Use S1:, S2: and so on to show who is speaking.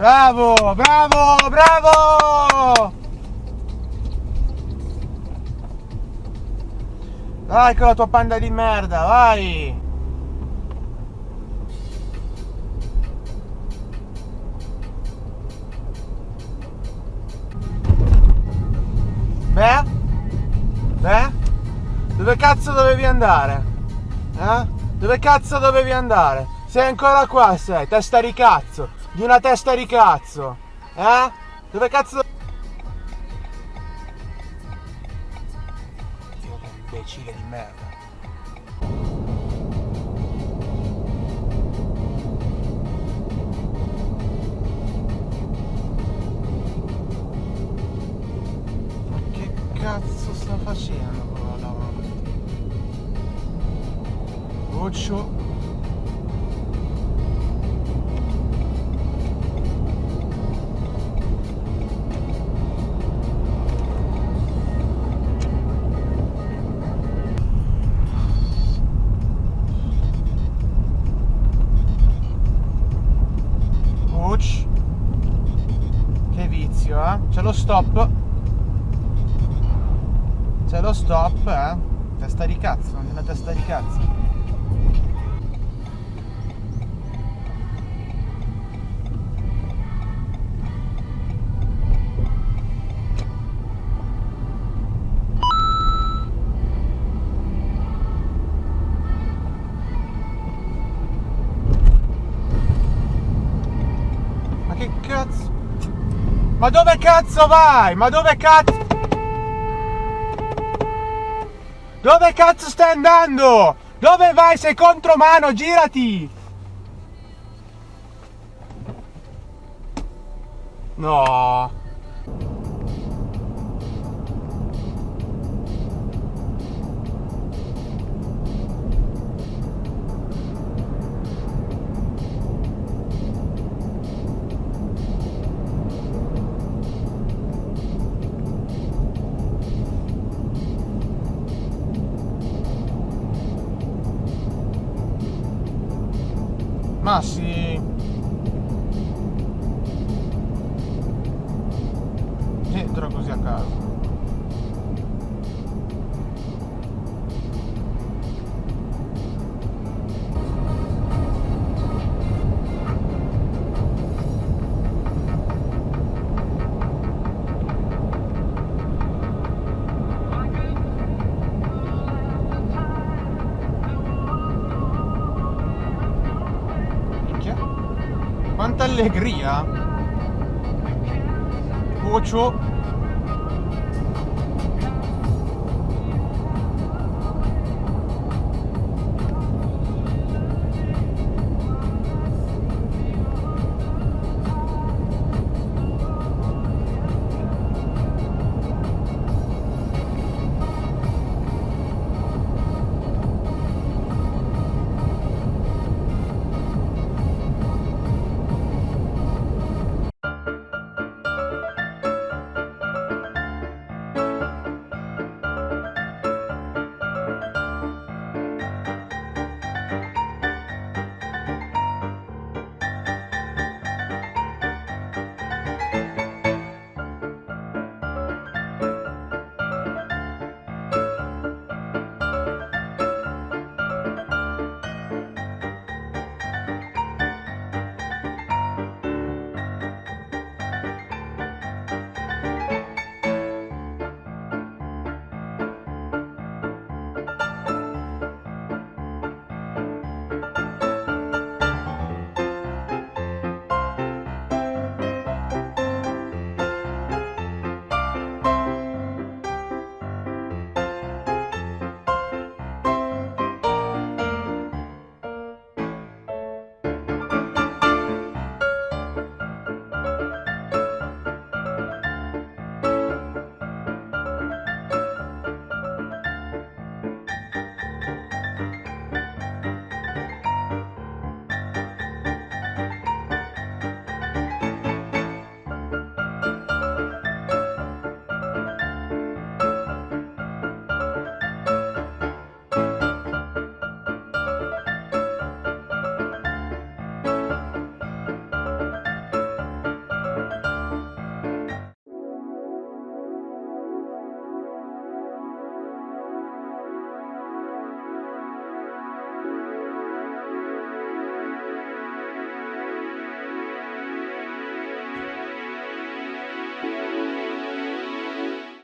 S1: Bravo, bravo, bravo! Vai con la tua panda di merda, vai! Beh? Beh? Dove cazzo dovevi andare? Dove cazzo dovevi andare? Sei ancora qua, sei, testa di cazzo! Di una testa di cazzo! Dove cazzo... Dio, che imbecille di merda! Ma che cazzo sta facendo quello davanti? Occhio! Che vizio, C'è lo stop. C'è lo stop, Testa di cazzo, una testa di cazzo. Ma che cazzo? Ma dove cazzo vai? Ma dove cazzo? Dove cazzo stai andando? Dove vai? Sei contromano, girati! No! Ma sì. Dentro così a caso. Quanta allegria! Ocio!